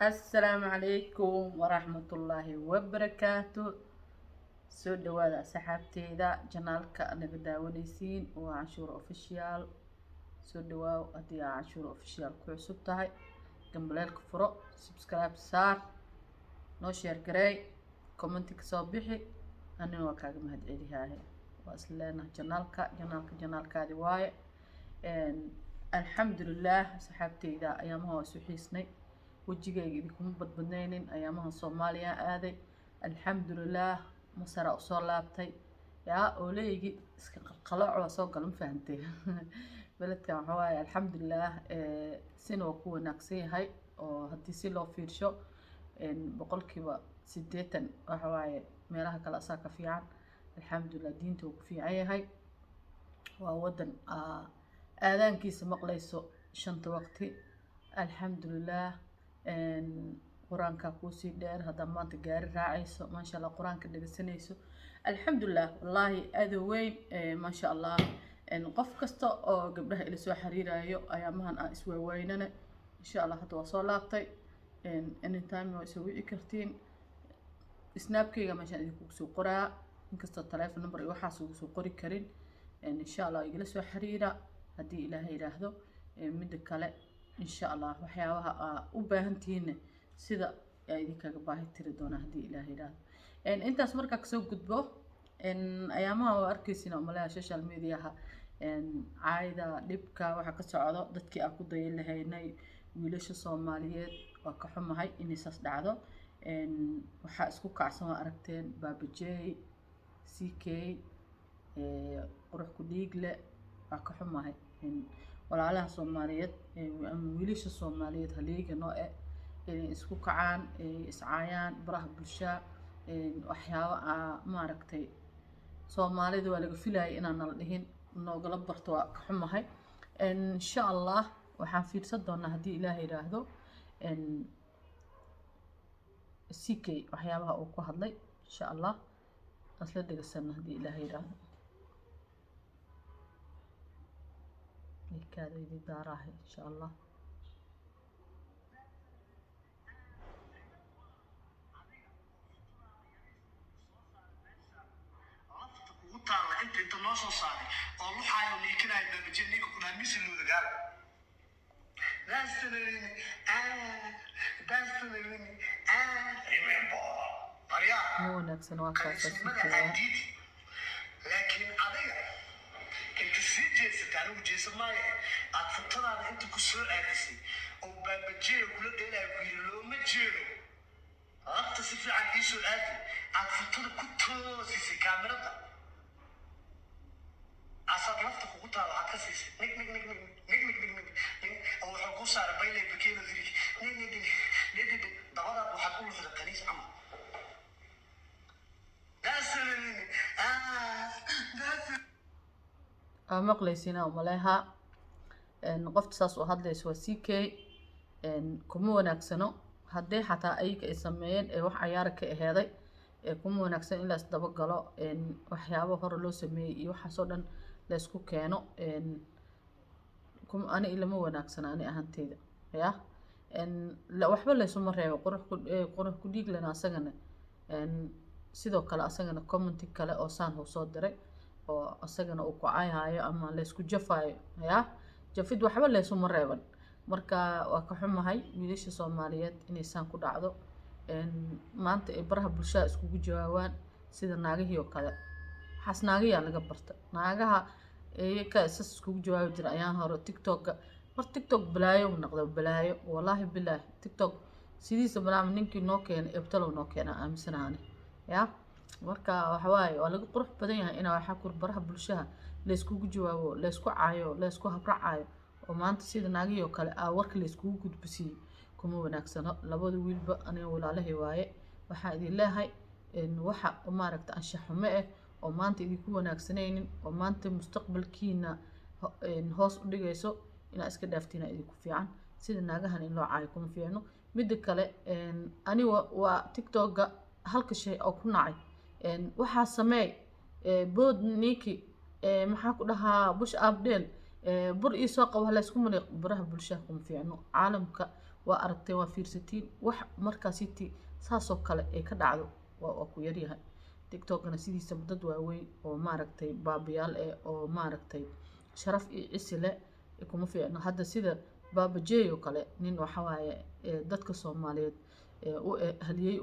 السلام عليكم ورحمة الله وبركاته. سو دوادا صحابتيدا جنالك نغا داونيسين وعاشور اوفيشيال. سو دواو ادي عاشور اوفيشيال كعسب تاهي جنبلالك فرو سبسكرايب سار نو شير جراي كومنتك سو بيحي أنا وكاغ مهد عيدي هاي واسلنا جنالك دي واي الحمد لله صحابتيدا ايامها وسوحيسني wejigayga idinkuma badbadnaynin ayaamaha Soomaaliya aaday alxamdulillaah masara u soo laabtay yaa ooleeygi iska qalqalooc soo galan fahantay beledkan waxa waaye alxamdulillaah sina waa ku wanaagsan yahay oo haddii si loo fiirsho boqolkiiba 80 waxa waaye meelaha kale asaa ka fiican alxamdulillaah diinta uu ku fiican yahay waa wadan aadaankiisa maqlayso shanta waqti alxamdulillaah quraanka ku sii dheer hada maanta gaari raacayso ma sha Allah quraanka dhageysanayso alxamdulillaah wallahi aad weyn ma sha Allah qof kasta oo gabdhaha ila soo xiriirayo ayaamahan aan iswaawaynana insha Allah hada waa soo laabtay anytime oo soo wici kartiin snapkayga meeshaan idinku soo qoraa inkastoo telephone number iyo waxaas ugu soo qori karin insha Allah igala soo xiriira hadii Ilaahay yiraahdo mid kale إن شاء الله وحياها وباهنتين سيدا يعني كذا باهي تري دونا هدي إلهي راد أنت أسمرك كسو قدبه أيامها وأركيسين وملاها السوشيال ميديا عايدة لبكا وحكا سعادة دتكي أكو ضي اللي هاي ناي ويلش الصوماليات وكحوم هاي إني ساس دعادة وحا اسكو كعسما أركتين باب جي سي كي قروح كديقلة وكحوم هاي walaalaha Soomaaliyeed ama wiilasha Soomaaliyeed haleega nooc ee isku kacaan iscaayaan baraha bulshada waxyaabo ma aragtay Soomaalida waa laga filayay inaan la dhihin noogala barto waa ka xumahay insha Allah waxaan fiirsan doonaa hadii Ilaahay yiraahdo CK waxyaabaha uu ku hadlay insha Allah asla dhageysan hadii Ilaahay yiraahdo كذا يدي داراه إن شاء الله وطالع أنت ناصر صاري والله حاجة اللي كنا بجنيك كنا مثل الرجال لا سنين remember مريا مو نفس الواقع لكن عليها انت سيجي ستانو جيس ماي اتفتنا انت كسو ادسي او بابجي كل ديلا كيلو مجيرو انت سيفي عن ايشو ادي اتفتنا كنتو سيسي كاميرا اصلا نفتك وقتها العكسيس نك نك نك نك نك نك نك او حكو صار بيلي بكيلو ذري نك نك نك نك دعوة وحكو في الكنيس عما داسرني داسرني مقليسينا وملاها قفت ساس وهادليس CK كما وناكسنو هدي حتى أيك إسمين وح عيارك هذا كما وناكسن إلا استدبق قلو وحيابه هر لو سمي وحصودا لسكو كانوا كم أنا إلا مو وناكسن أنا أهنتيدا يا لا وحبا ليسو مرة قرح كديق لنا أساقنا sidoo kale asagana comment kale oo saan hoo soo diray oo asagana uu ku caayayo ama la isku jafayo ya jafid waxba la isku mareeban marka waa ka xumahay wiilasha Soomaaliyeed inay saan ku dhacdo maanta ay baraha bulshada iskugu jawaabaan sida naagihii oo kale xas naagaha laga barta naagaha ka isas iskugu jawaabi jira ayaan hore TikTok balaayo noqdo balaayo wallahi billaah TikTok sidiisa balaam ninkii noo keenay ebtalo noo keenay aaminsanaani يا marka waxa waaye waa laga qurux badan yahay in waxa ku baraha bulshada la isku jawaabo la isku caayo la isku habraacayo oo maanta sida naagiyo kale warka la isku gudbisay kuma wanaagsano labada wiilba aniga walaalahay waaye waxa idin leeyahay in waxa ma aragta anshax xumo oo maanta idinku wanaagsanaynin oo maanta mustaqbalkiina hoos u dhigayso ina iska dhaaftina idinku fiican sida naagahan in loo caayo kuma fiicno mid kale aniga waa TikTok halka shay oo ku nacay waxa sameey bood niki maxaa ku dhahaa bush abdel bur ii soo qabo la isku mariiq baraha bulshada kuma fiicno caalamka waa aragtay waa fiirsatiin wax markaasiti saasoo kale ay ka dhacdo waa ku yaryahay tiktokna sidiisa dad waaweyn oo maaragtay baabayaal oo maaragtay sharaf iyo cisi leh kuma fiicno hadda sida baaba jeey oo kale nin waxa waaye dadka Soomaaliyeed u haliyay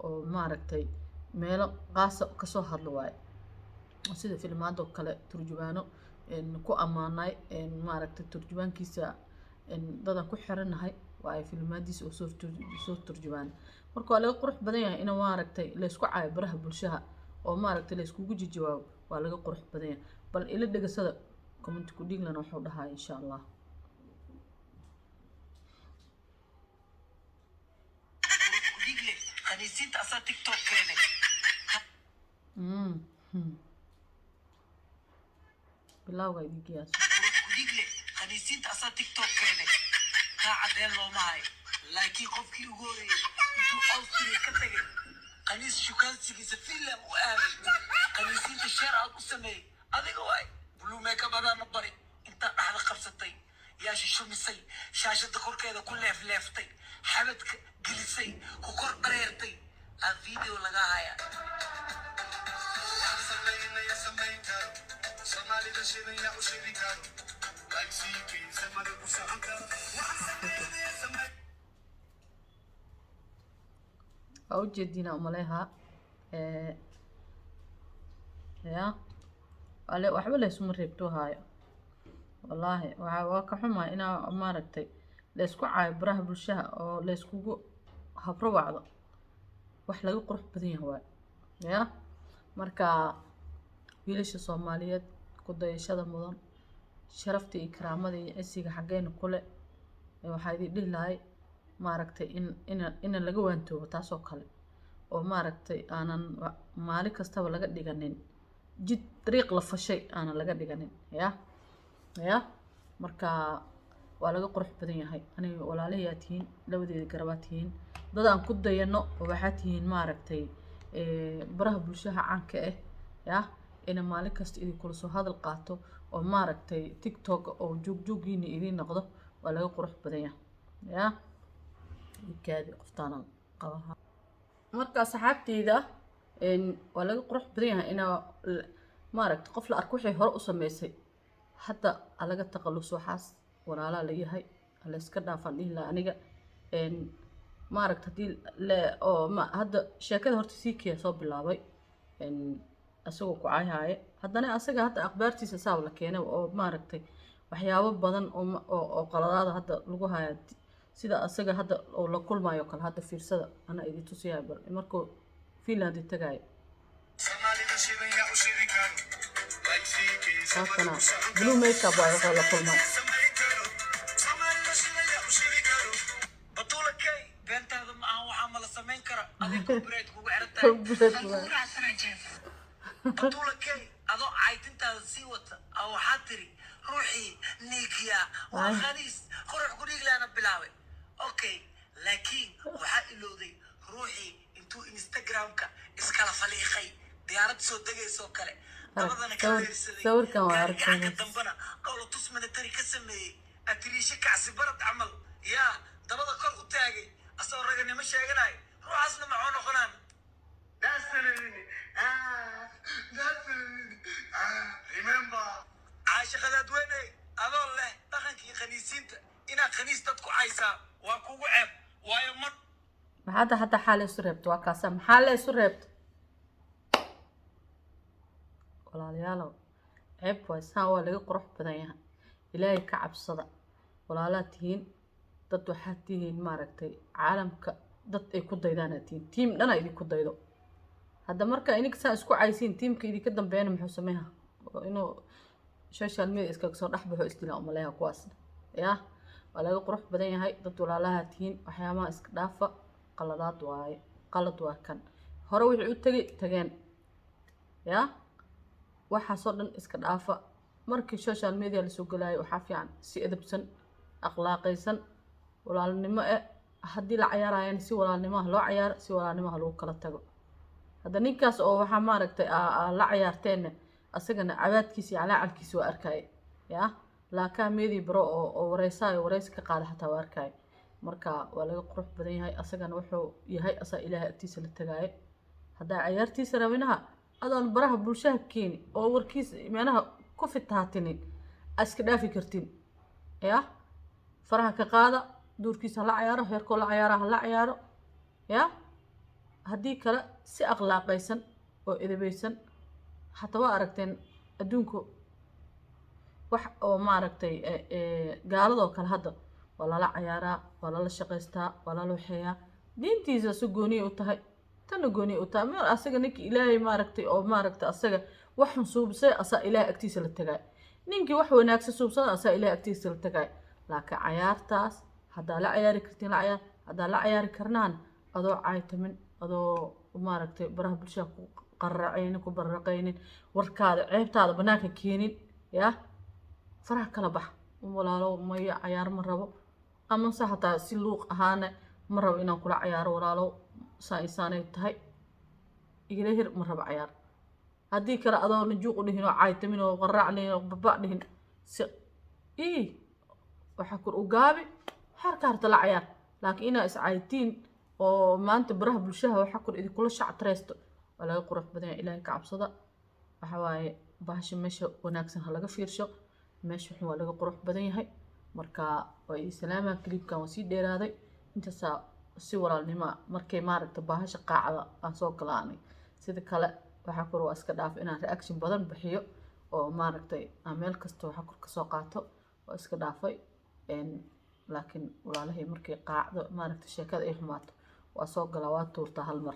oo maaragtay meelo qaasa ka soo hadlo waaye sida filmaado kale turjubaano ku amaanay maaragtay turjubaankiisa dadan ku xiranahay waa filmaadiisa oo soo turjubaan marka waa laga qurux badan yahay in maaragtay la isku caayo baraha bulshada oo maaragtay la isku jawaabo waa laga qurux badan yahay bal ila dhagasada comment ku dhiglan wuxuu dhahaa insha Allah khaniisiinta asaa tiktok keenay bilawga idigiyaas digle khaniisiinta asaa tiktok keenay kaa cadeen looma hayo laakiin qofkii ugu horeeyay intuu Austria ka tagay khaniis shukaansigiisa Finland u aaday khaniisiinta sheer aad u sameeyay adiga waay blue makeup adana bari inta dhaxda qabsatay yaa shishumisay shaashada korkeeda ku leefleeftay xabadka gelisay ku kor qareertay aan video laga haya Somalida shidaya u shidi karo like CP samada ku socota أو جدينا أمليها يا على وحبل اسمه ريبتوها يا والله وكحما إنا ماركتي ليسكو عبره بالشه أو ليسكو هبرو بعض وحلا يقرح بدين هواي يا مركا ويلش الصوماليات كده يشهد مدن شرفتي إكرامتي عسيق حقين كله وحيدي لهاي maaragtay in laga waantoobo taasoo kale oo maaragtay aanan maalin kastaba laga dhiganin jid dariiq la fashay aanan laga dhiganin ya marka waa laga qurux badan yahay aniga walaalahay tihiin labadeeda garabaad tihiin dad aan ku dayano oo waxaa tihiin maaragtay baraha bulshada caanka ah ya ina maalin kasta idin kula soo hadal qaato oo maaragtay tiktok oo joogjoogina idin noqdo waa laga qurux badan yahay ya كادي قفتانا قواها مركا صحابتيدا waa laga qurux badan yahay ina maaragta qof la arko wixii hore u sameysay hadda alaga taqalluso waxaas walaala la yahay la iska dhaafan ilaa aniga maaragta hadii oo hadda sheekada horta siikiya soo bilaabay asagoo ku caayahay haddana asaga hadda akhbaartiisa saab la keenay oo maaragtay waxyaabo badan oo qaladaada hadda lagu hayaa sida asaga hadda oo la kulmaayo kale hadda fiirsada ana idin tusiyaa bal markuu Finland tagay Somalida shidaya u shidi karo like CP halkana blue makeup waa waxa la kulmaa Somalida shidaya u shidi karo batula kay beentaada ma aha waxa ma la sameyn kara adiga bread kugu xirtay batula kay ado caytintaada sii wata aw waxa tiri ruuxi nikiya waa khaniis qurux ku dhiglaana bilaaway okay laakiin waxa ilowday ruuxi intuu Instagram-ka iskala faliiqay diyaarad soo dagayso kale dabadana ka leersaday sawirkan waa arkay dambana qowlo tusmana tari ka sameeyay atiriisha kacsi barad amal ya dabada kor u taagay asoo raganimo sheeganay ruuxaasna ma coono qonaan remember عاشقات ويني أظن له دخن كي خنيسين إنا خنيس تدكو عيسى وكوكو عب ويمر هذا حتى حالي سربت وكاسم حالي سربت ولا ليالو عب ويساوى لقى قروح بدايها إلهي كعب صدق ولا لا تهين ضد وحاتين ماركتي عالم ضد أي كود ديدانتين تيم أنا إيدي كود ديدو هذا مركا إنك سأسكو عايزين تيم كيدي كدم بينهم حسميها إنه social media iska soo dhaxbaxo isdila umaleeyaha kuwaasna ya waa laga qurux badan yahay dad walaalaha tihiin waxyaabaha iska dhaafa qalad waa kan hore wixii u tageen ya waxaasoo dhan iska dhaafa markii social media la soo galaayo waxaa fiican si edabsan akhlaaqaysan walaalnimo haddii la cayaarayaan si walaalnimaha loo cayaaro si walaalnimaha lagu kala tago hadda ninkaas oo waxaa maaragtay la cayaarteen asagana cabaadkiisa iyo calaalkiisa waa arkay ya laakaa meedii baro oo wareysa ka qaada xataa waa arkay marka waa laga qurux badan yahay asagana wuxuu yahay asaa ilaahay agtiisa la tagaayo haddaa cayaartiisa rabinaha adoon baraha bulshada keeni oo warkiisa meelaha ku fitaatinin iska dhaafi kartin ya faraha ka qaada duurkiisa la cayaaro heerkoo la cayaaraha la cayaaro ya haddii kale si akhlaaqaysan oo edabaysan hataa waa aragteen adduunku wax oo maaragtay gaaladoo kale hadda waa lala cayaaraa waa lala shaqaystaa waa lala waxeeyaa diintiisa si gooniya u tahay tana gooniya u tahay meel asaga ninkii ilaahay maaragtay oo maaragtay asaga waxan suubsay asaa ilaahay agtiisa la tagay ninkii wax wanaagsan suubsada asaa ilaahay agtiisa la tagay laakiin cayaartaas haddaa la cayaari kartiin la cayaar haddaa la cayaari karnaan adoo caaytamin adoo maaragtay baraha bulshada ku qarracaynin ku barraqaynin warkaada ceebtaada banaanka keenin ya faraha kala bax walaalo maya cayaar ma rabo ama se hataa si luuq ahaana ma rabo inaan kula cayaaro walaalo saa insaanay tahay igala hir ma rabo cayaar haddii kale adoo najuuq u dhihin oo caaytamin oo qarracnayn oo baba dhihin si waxa kur u gaabi harka harta la cayaar laakiin inaa iscaaytiin oo maanta baraha bulshada waxa kur idinkula shactareysto waa laga qurux badan yahay ilaahay ka cabsada waxa waaye bahasha meesha wanaagsan ha laga fiirsho meesha waa laga qurux badan yahay marka waa idin salaama clipkan waa sii dheeraaday intaasaa si walaalnimo markay maaragta bahasha qaacda aan soo galaanay sida kale waxa kur waa iska dhaaf inaan reaction badan bixiyo oo maaragtay aan meel kasta waxa kur ka soo qaato waa iska dhaafay laakiin walaalahay markay qaacdo maaragta sheekada ay xumaato waa soo galaa waa tuurtaa hal mar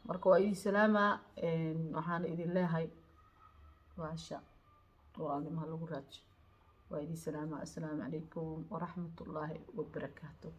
marka waa idin salaama waxaan idin leeyahay waasha walaalnimaha lagu raajo waa idin salaama assalaamu calaykum waraxmatullaahi wabarakaatuh